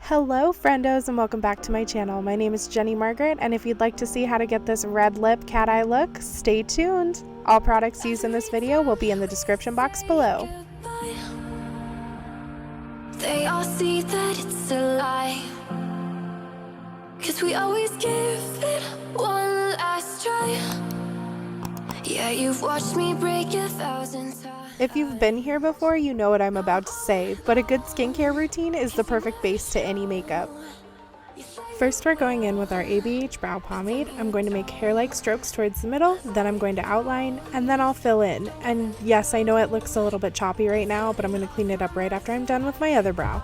Hello friendos and welcome back to my channel. My name is Jennie Margaret, and if you'd like to see how to get this red lip cat eye look, stay tuned. All products used in this video will be in the description box below. They all see that it's a lie, 'cause we always give it one last try. Yeah, you've watched me break 1,000 times. If you've been here before, you know what I'm about to say, but a good skincare routine is the perfect base to any makeup. First, we're going in with our ABH Brow Pomade. I'm going to make hair-like strokes towards the middle, then I'm going to outline, and then I'll fill in. And yes, I know it looks a little bit choppy right now, but I'm going to clean it up right after I'm done with my other brow.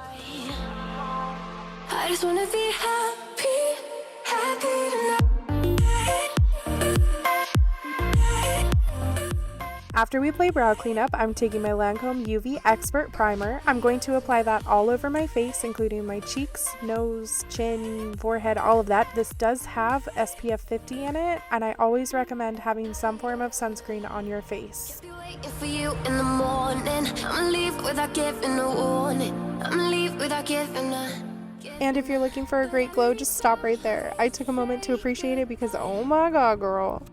I just wanna be happy, happy tonight. After we play brow cleanup, I'm taking my Lancome UV Expert Primer. I'm going to apply that all over my face, including my cheeks, nose, chin, forehead, all of that. This does have SPF 50 in it, and I always recommend having some form of sunscreen on your face. Be waiting for you in the morning. I'ma leave without giving a warning. I'ma leave without giving a... And if you're looking for a great glow, just stop right there. I took a moment to appreciate it because oh my god, girl.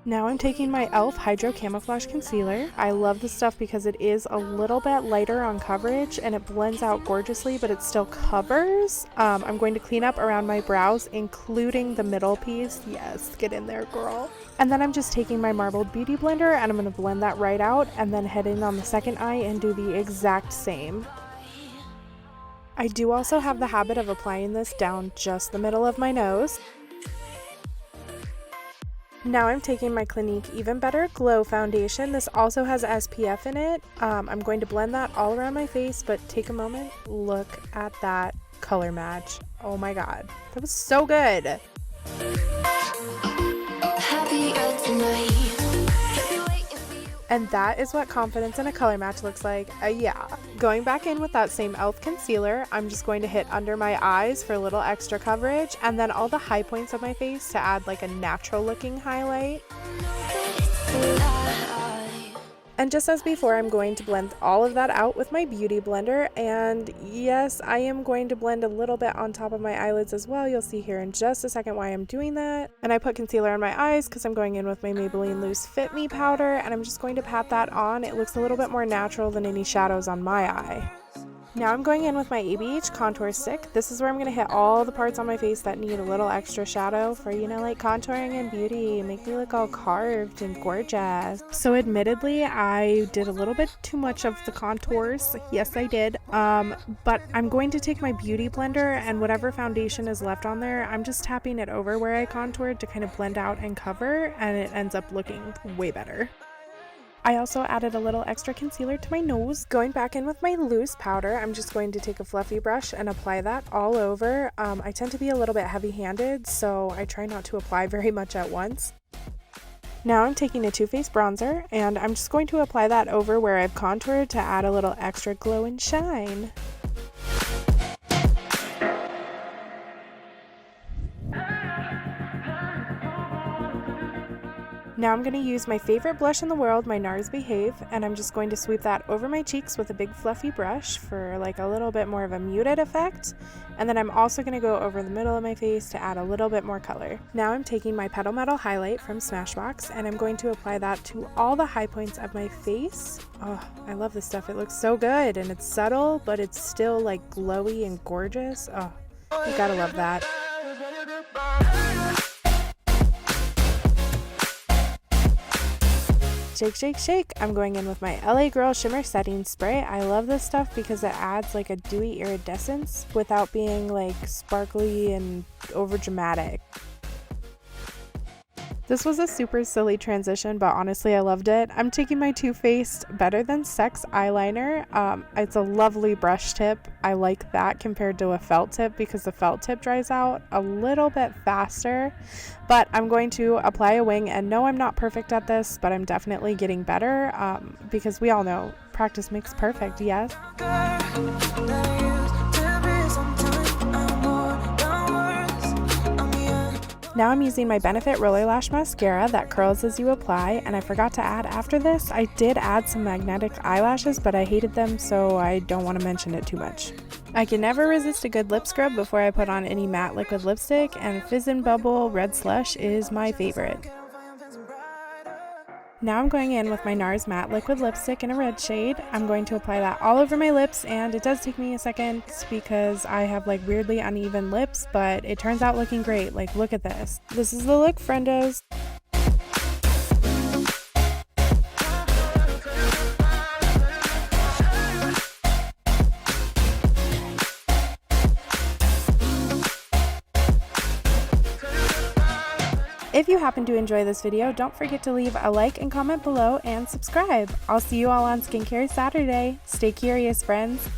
Now I'm taking my e.l.f. Hydro Camouflage Concealer. I love this stuff because it is a little bit lighter on coverage and it blends out gorgeously, but it still covers. I'm going to clean up around my brows, including the middle piece. Yes, get in there, girl. And then I'm just taking my marbled beauty blender and I'm going to blend that right out and then head in on the second eye and do the exact same. I do also have the habit of applying this down just the middle of my nose. Now I'm taking my Clinique Even Better Glow Foundation. This also has SPF in it. I'm going to blend that all around my face, but take a moment, look at that color match. Oh my god, that was so good. Happier tonight. And that is what confidence in a color match looks like. Yeah. Going back in with that same e.l.f. concealer, I'm just going to hit under my eyes for a little extra coverage, and then all the high points of my face to add like a natural looking highlight. And just as before, I'm going to blend all of that out with my beauty blender, and yes, I am going to blend a little bit on top of my eyelids as well. You'll see here in just a second why I'm doing that. And I put concealer on my eyes because I'm going in with my Maybelline Loose Fit Me powder, and I'm just going to pat that on. It looks a little bit more natural than any shadows on my eye. Now I'm going in with my ABH Contour Stick. This is where I'm going to hit all the parts on my face that need a little extra shadow for, you know, like contouring and beauty. Make me look all carved and gorgeous. So admittedly, I did a little bit too much of the contours. Yes, I did. But I'm going to take my beauty blender and whatever foundation is left on there, I'm just tapping it over where I contoured to kind of blend out and cover, and it ends up looking way better. I also added a little extra concealer to my nose. Going back in with my loose powder, I'm just going to take a fluffy brush and apply that all over. I tend to be a little bit heavy-handed, so I try not to apply very much at once. Now I'm taking a Too Faced bronzer, and I'm just going to apply that over where I've contoured to add a little extra glow and shine. Now I'm going to use my favorite blush in the world, my Nars Behave, and I'm just going to sweep that over my cheeks with a big fluffy brush for like a little bit more of a muted effect. And then I'm also going to go over the middle of my face to add a little bit more color. Now I'm taking my Petal Metal Highlight from Smashbox, and I'm going to apply that to all the high points of my face. Oh, I love this stuff. It looks so good, and it's subtle, but it's still like glowy and gorgeous. Oh, you gotta love that. Shake, shake, shake. I'm going in with my LA Girl Shimmer Setting Spray. I love this stuff because it adds like a dewy iridescence without being like sparkly and over dramatic. This was a super silly transition, but honestly I loved it. I'm taking my Too Faced Better Than Sex eyeliner. It's a lovely brush tip. I like that compared to a felt tip because the felt tip dries out a little bit faster. But I'm going to apply a wing, and no, I'm not perfect at this, but I'm definitely getting better because we all know practice makes perfect, yes? Now I'm using my Benefit Roller Lash Mascara that curls as you apply, and I forgot to add after this, I did add some magnetic eyelashes, but I hated them, so I don't want to mention it too much. I can never resist a good lip scrub before I put on any matte liquid lipstick, and Fizz and Bubble Red Slush is my favorite. Now I'm going in with my Nars matte liquid lipstick in a red shade. I'm going to apply that all over my lips, and it does take me a second because I have like weirdly uneven lips, but it turns out looking great. Like, look at this. This is the look, friendos. If you happen to enjoy this video, don't forget to leave a like and comment below and subscribe. I'll see you all on Skincare Saturday. Stay curious, friends.